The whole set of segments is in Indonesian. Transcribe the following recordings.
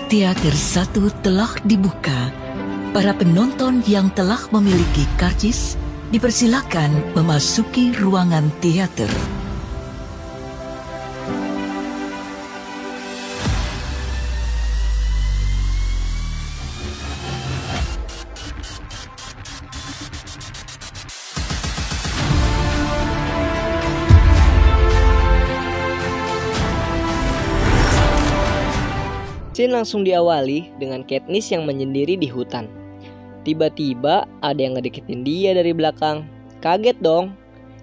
Teater 1 telah dibuka. Para penonton yang telah memiliki karcis dipersilakan memasuki ruangan teater. Scene langsung diawali dengan Katniss yang menyendiri di hutan. Tiba-tiba ada yang ngedeketin dia dari belakang. Kaget dong.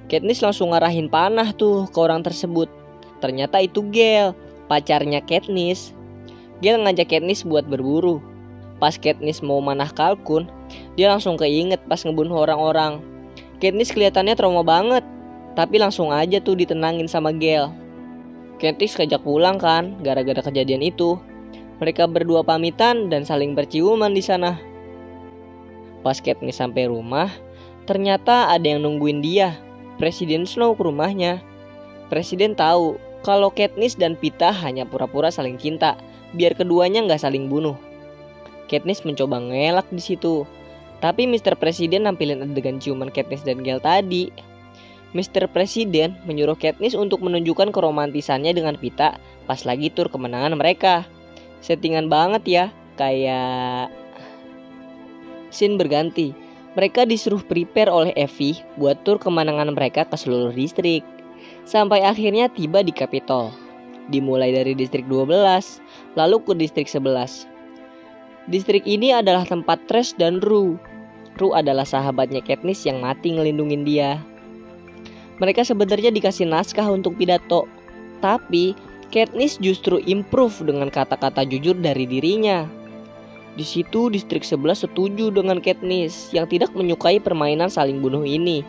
Katniss langsung ngarahin panah tuh ke orang tersebut. Ternyata itu Gale, pacarnya Katniss. Gale ngajak Katniss buat berburu. Pas Katniss mau manah kalkun, dia langsung keinget pas ngebunuh orang-orang. Katniss kelihatannya trauma banget, tapi langsung aja tuh ditenangin sama Gale. Katniss kajak pulang kan gara-gara kejadian itu. Mereka berdua pamitan dan saling berciuman di sana. Pas Katniss sampai rumah, ternyata ada yang nungguin dia. Presiden Snow ke rumahnya. Presiden tahu kalau Katniss dan Peeta hanya pura-pura saling cinta, biar keduanya nggak saling bunuh. Katniss mencoba ngelak di situ, tapi Mr. Presiden nampilin adegan ciuman Katniss dan Gale tadi. Mr. Presiden menyuruh Katniss untuk menunjukkan keromantisannya dengan Peeta pas lagi tur kemenangan mereka. Settingan banget ya, kayak scene berganti. Mereka disuruh prepare oleh Evie buat tur kemenangan mereka ke seluruh distrik. Sampai akhirnya tiba di Capitol. Dimulai dari distrik 12, lalu ke distrik 11. Distrik ini adalah tempat Trash dan Rue. Rue adalah sahabatnya Katniss yang mati ngelindungin dia. Mereka sebenarnya dikasih naskah untuk pidato, tapi Katniss justru improve dengan kata-kata jujur dari dirinya. Di situ distrik 11 setuju dengan Katniss yang tidak menyukai permainan saling bunuh ini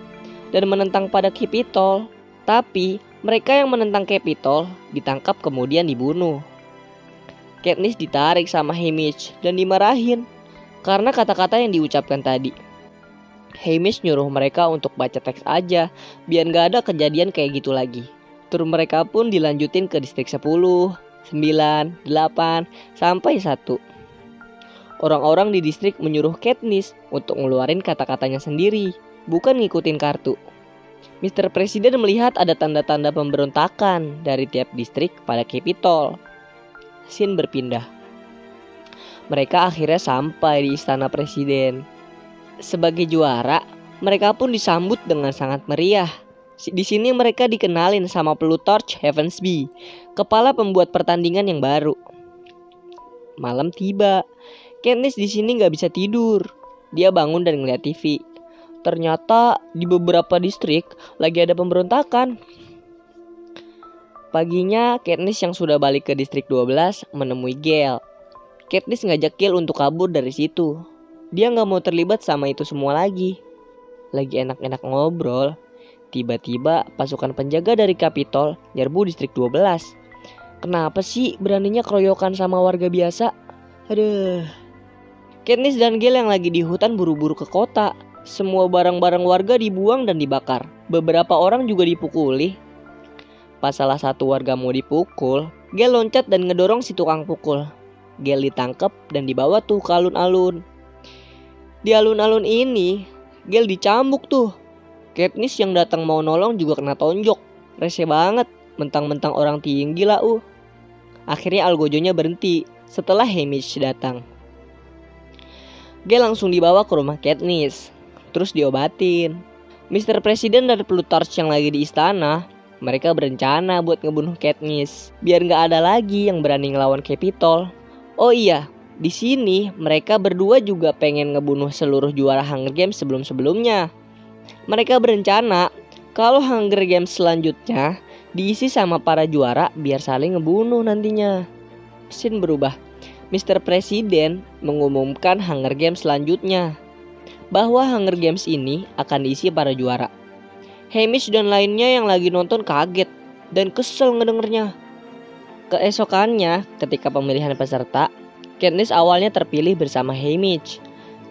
dan menentang pada Capitol. Tapi mereka yang menentang Capitol ditangkap kemudian dibunuh. Katniss ditarik sama Haymitch dan dimarahin karena kata-kata yang diucapkan tadi. Haymitch nyuruh mereka untuk baca teks aja biar gak ada kejadian kayak gitu lagi. Tur mereka pun dilanjutin ke distrik 10, 9, 8, sampai 1. Orang-orang di distrik menyuruh Katniss untuk ngeluarin kata-katanya sendiri, bukan ngikutin kartu. Mr. Presiden melihat ada tanda-tanda pemberontakan dari tiap distrik pada Capitol. Scene berpindah. Mereka akhirnya sampai di istana presiden. Sebagai juara, mereka pun disambut dengan sangat meriah. Di sini mereka dikenalin sama Plutarch Heavensbee, kepala pembuat pertandingan yang baru. Malam tiba, Katniss di sini nggak bisa tidur. Dia bangun dan ngeliat TV. Ternyata di beberapa distrik lagi ada pemberontakan. Paginya, Katniss yang sudah balik ke distrik 12 menemui Gale. Katniss ngajak Gale untuk kabur dari situ. Dia nggak mau terlibat sama itu semua lagi. Lagi enak-enak ngobrol, tiba-tiba pasukan penjaga dari Capitol nyerbu distrik 12. Kenapa sih beraninya keroyokan sama warga biasa? Aduh. Katniss dan Gale yang lagi di hutan buru-buru ke kota. Semua barang-barang warga dibuang dan dibakar. Beberapa orang juga dipukuli. Pas salah satu warga mau dipukul, Gale loncat dan ngedorong si tukang pukul. Gale ditangkap dan dibawa tuh ke alun-alun. Di alun-alun ini, Gale dicambuk tuh. Katniss yang datang mau nolong juga kena tonjok. Rese banget, mentang-mentang orang tinggi lah. Akhirnya algojonya berhenti setelah Haymitch datang. Gale langsung dibawa ke rumah Katniss, terus diobatin. Mr. Presiden dan Plutarch yang lagi di istana, mereka berencana buat ngebunuh Katniss biar gak ada lagi yang berani ngelawan Capitol. Oh iya, di sini mereka berdua juga pengen ngebunuh seluruh juara Hunger Games sebelum-sebelumnya. Mereka berencana kalau Hunger Games selanjutnya diisi sama para juara biar saling ngebunuh nantinya. Scene berubah. Mr. Presiden mengumumkan Hunger Games selanjutnya, bahwa Hunger Games ini akan diisi para juara. Haymitch dan lainnya yang lagi nonton kaget dan kesel ngedengernya. Keesokannya ketika pemilihan peserta, Katniss awalnya terpilih bersama Haymitch.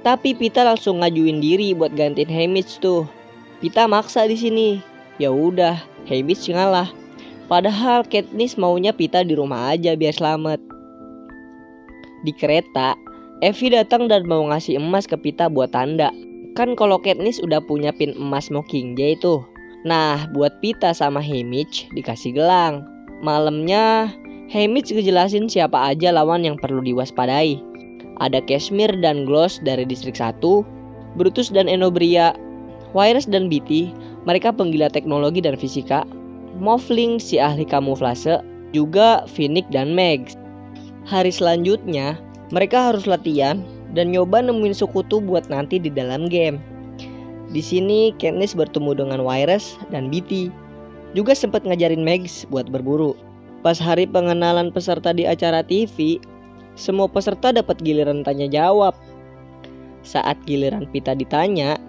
Tapi Peeta langsung ngajuin diri buat gantiin Haymitch tuh. Peeta maksa di sini. Ya udah, Haymitch ngalah. Padahal Katniss maunya Peeta di rumah aja biar selamat. Di kereta, Evie datang dan mau ngasih emas ke Pita buat tanda. Kan kalau Katniss udah punya pin emas Mockingjay tuh. Nah, buat Pita sama Haymitch dikasih gelang. Malamnya, Haymitch ngejelasin siapa aja lawan yang perlu diwaspadai. Ada Cashmere dan Gloss dari Distrik 1, Brutus dan Enobria, Wiress dan Beatty, mereka penggila teknologi dan fisika, Morphling si ahli kamuflase, juga Finnick dan Megs. Hari selanjutnya, mereka harus latihan dan nyoba nemuin sekutu buat nanti di dalam game. Di sini Katniss bertemu dengan Wiress dan Beatty. Juga sempat ngajarin Megs buat berburu. Pas hari pengenalan peserta di acara TV, semua peserta dapat giliran tanya jawab. Saat giliran Pita ditanya,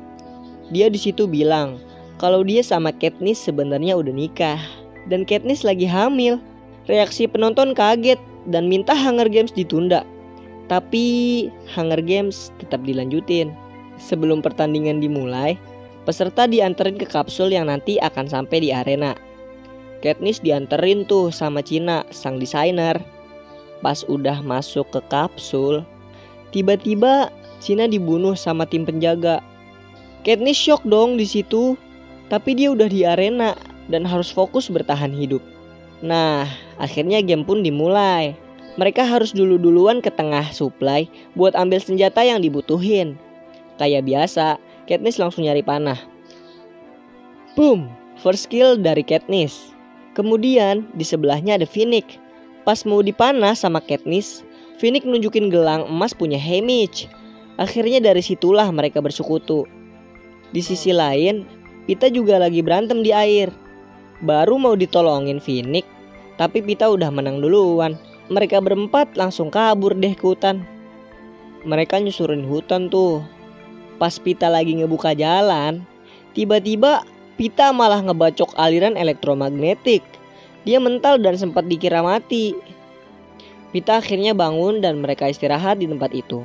dia di situ bilang kalau dia sama Katniss sebenarnya udah nikah dan Katniss lagi hamil. Reaksi penonton kaget dan minta Hunger Games ditunda. Tapi Hunger Games tetap dilanjutin. Sebelum pertandingan dimulai, peserta dianterin ke kapsul yang nanti akan sampai di arena. Katniss dianterin tuh sama Cina, sang desainer. Pas udah masuk ke kapsul, tiba-tiba Cina dibunuh sama tim penjaga. Katniss shock dong di situ, tapi dia udah di arena dan harus fokus bertahan hidup. Nah, akhirnya game pun dimulai. Mereka harus duluan ke tengah supply buat ambil senjata yang dibutuhin. Kayak biasa, Katniss langsung nyari panah. Boom, first kill dari Katniss. Kemudian di sebelahnya ada Finnick. Pas mau dipanah sama Katniss, Finnick nunjukin gelang emas punya Haymitch. Akhirnya dari situlah mereka bersekutu. Di sisi lain, Pita juga lagi berantem di air. Baru mau ditolongin Finnick, tapi Pita udah menang duluan. Mereka berempat langsung kabur deh ke hutan. Mereka nyusurin hutan tuh. Pas Pita lagi ngebuka jalan, tiba-tiba Pita malah ngebacok aliran elektromagnetik. Dia mental dan sempat dikira mati. Pita akhirnya bangun dan mereka istirahat di tempat itu.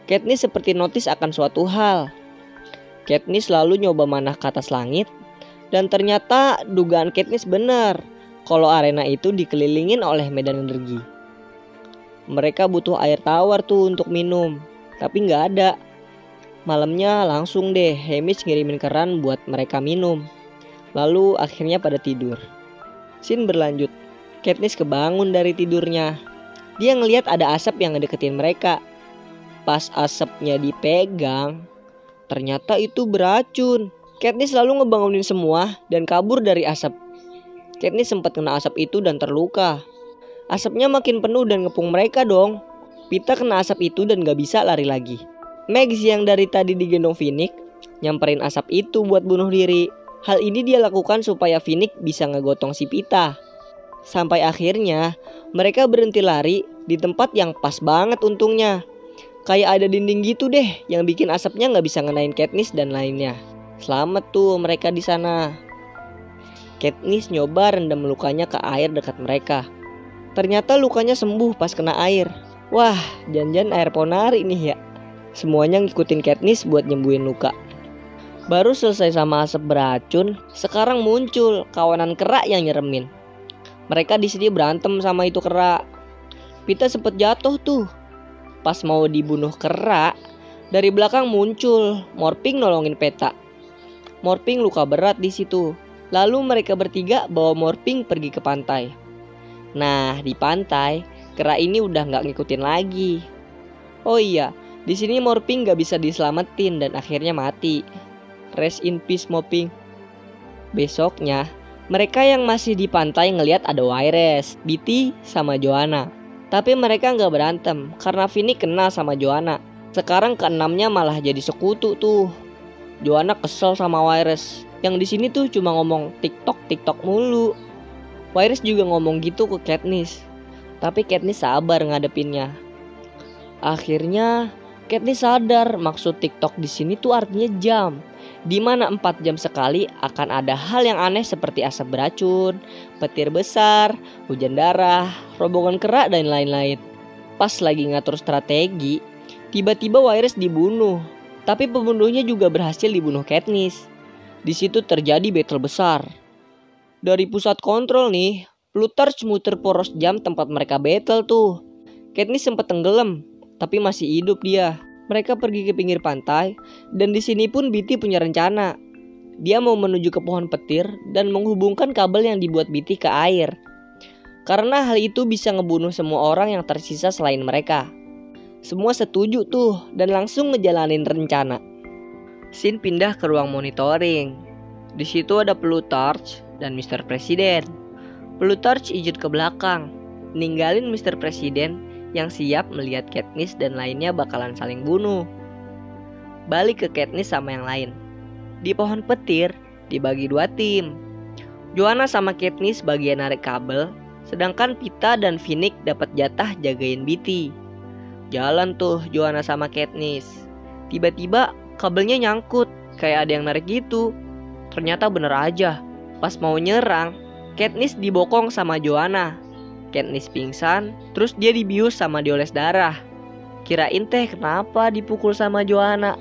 Katniss seperti notice akan suatu hal. Katniss lalu nyoba manah ke atas langit. Dan ternyata dugaan Katniss benar kalau arena itu dikelilingin oleh medan energi. Mereka butuh air tawar tuh untuk minum, tapi nggak ada. Malamnya langsung deh Haymitch ngirimin keran buat mereka minum. Lalu akhirnya pada tidur. Scene berlanjut. Katniss kebangun dari tidurnya. Dia ngelihat ada asap yang ngedeketin mereka. Pas asapnya dipegang, ternyata itu beracun. Katniss lalu ngebangunin semua dan kabur dari asap. Katniss sempat kena asap itu dan terluka. Asapnya makin penuh dan ngepung mereka dong. Pita kena asap itu dan gak bisa lari lagi. Megs yang dari tadi digendong Finnick nyamperin asap itu buat bunuh diri. Hal ini dia lakukan supaya Finnick bisa ngegotong si Pita. Sampai akhirnya mereka berhenti lari di tempat yang pas banget untungnya. Kayak ada dinding gitu deh yang bikin asapnya gak bisa ngenain Katniss dan lainnya. Selamat tuh mereka di sana. Katniss nyoba rendam lukanya ke air dekat mereka. Ternyata lukanya sembuh pas kena air. Wah, jangan-jangan air ponari nih ya. Semuanya ngikutin Katniss buat nyembuhin luka. Baru selesai sama asap beracun, sekarang muncul kawanan kera yang nyeremin. Mereka di sini berantem sama itu kera. Pita sempet jatuh tuh. Pas mau dibunuh kera, dari belakang muncul Morphing nolongin Peta. Morphing luka berat di situ. Lalu mereka bertiga bawa Morphing pergi ke pantai. Nah, di pantai, kera ini udah nggak ngikutin lagi. Oh iya, di sini Morphing nggak bisa diselamatin dan akhirnya mati. Rest in peace Morphing. Besoknya, mereka yang masih di pantai ngelihat ada Wiress, Beatty, sama Joanna. Tapi mereka nggak berantem karena Finnick kenal sama Joanna. Sekarang keenamnya malah jadi sekutu tuh. Joanna kesel sama Wiress. Yang di sini tuh cuma ngomong TikTok mulu. Wiress juga ngomong gitu ke Katniss. Tapi Katniss sabar ngadepinnya. Akhirnya Katniss sadar maksud TikTok di sini tuh artinya jam. Dimana 4 jam sekali akan ada hal yang aneh seperti asap beracun, petir besar, hujan darah, rombongan kera dan lain-lain. Pas lagi ngatur strategi, tiba-tiba Wiress dibunuh. Tapi pembunuhnya juga berhasil dibunuh Katniss. Di situ terjadi battle besar. Dari pusat kontrol nih, Plutarch muter poros jam tempat mereka battle tuh. Katniss sempat tenggelam, tapi masih hidup dia. Mereka pergi ke pinggir pantai, dan di sini pun Beetee punya rencana. Dia mau menuju ke pohon petir dan menghubungkan kabel yang dibuat Beetee ke air. Karena hal itu bisa ngebunuh semua orang yang tersisa selain mereka. Semua setuju tuh dan langsung ngejalanin rencana. Scene pindah ke ruang monitoring. Di situ ada Plutarch dan Mr. Presiden. Plutarch ijut ke belakang, ninggalin Mr. Presiden yang siap melihat Katniss dan lainnya bakalan saling bunuh. Balik ke Katniss sama yang lain. Di pohon petir dibagi 2 tim. Joanna sama Katniss bagian narik kabel, sedangkan Peeta dan Finnick dapat jatah jagain Beetee. Jalan tuh Joanna sama Katniss. Tiba-tiba kabelnya nyangkut, kayak ada yang narik gitu. Ternyata bener aja. Pas mau nyerang, Katniss dibokong sama Joanna. Katniss pingsan, terus dia dibius sama dioles darah. Kirain teh kenapa dipukul sama Joanna.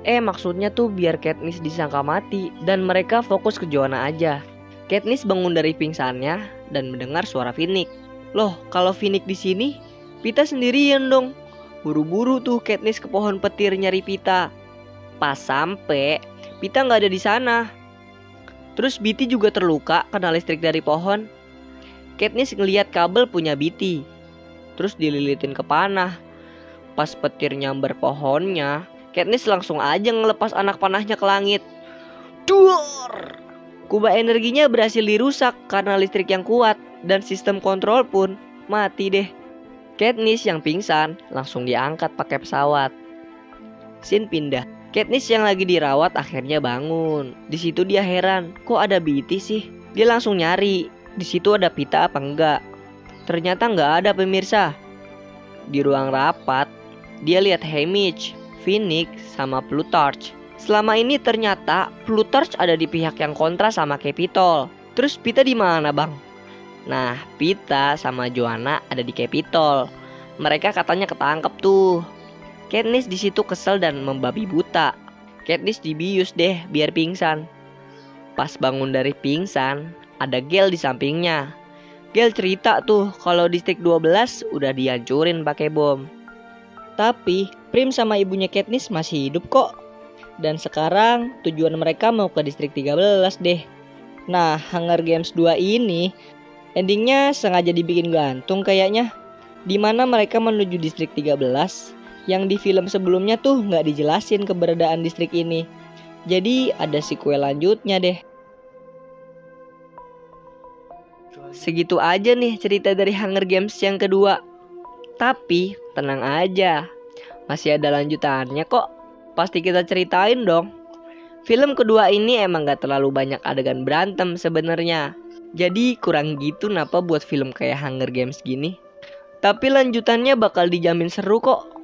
Maksudnya tuh biar Katniss disangka mati dan mereka fokus ke Joanna aja. Katniss bangun dari pingsannya dan mendengar suara Finnick. Loh, kalau Finnick di sini, Peeta sendirian dong. Buru-buru tuh Katniss ke pohon petir nyari Peeta. Pas sampai, Peeta nggak ada di sana. Terus Beetee juga terluka kena listrik dari pohon. Katniss ngeliat kabel punya Beetee, terus dililitin ke panah. Pas petir nyamber pohonnya, Katniss langsung aja ngelepas anak panahnya ke langit. Duor! Kubah energinya berhasil dirusak karena listrik yang kuat dan sistem kontrol pun mati deh. Katniss yang pingsan langsung diangkat pakai pesawat. Scene pindah. Katniss yang lagi dirawat akhirnya bangun. Di situ dia heran, kok ada Beetee sih? Dia langsung nyari. Di situ ada Peeta apa enggak? Ternyata enggak ada pemirsa. Di ruang rapat, dia lihat Haymitch, Finnick, sama Plutarch. Selama ini ternyata Plutarch ada di pihak yang kontra sama Capitol. Terus Peeta di mana, Bang? Nah, Peeta sama Joanna ada di Capitol. Mereka katanya ketangkep tuh. Katniss di situ kesel dan membabi buta. Katniss dibius deh biar pingsan. Pas bangun dari pingsan, ada Gale di sampingnya. Gale cerita tuh kalau distrik 12 udah dihancurin pakai bom. Tapi Prim sama ibunya Katniss masih hidup kok. Dan sekarang tujuan mereka mau ke distrik 13 deh. Nah, Hunger Games 2 ini endingnya sengaja dibikin gantung kayaknya. Dimana mereka menuju distrik 13 yang di film sebelumnya tuh nggak dijelasin keberadaan distrik ini. Jadi ada sequel lanjutnya deh. Segitu aja nih cerita dari Hunger Games yang kedua. Tapi tenang aja, masih ada lanjutannya kok. Pasti kita ceritain dong. Film kedua ini emang gak terlalu banyak adegan berantem sebenarnya. Jadi kurang gitu napa buat film kayak Hunger Games gini. Tapi lanjutannya bakal dijamin seru kok.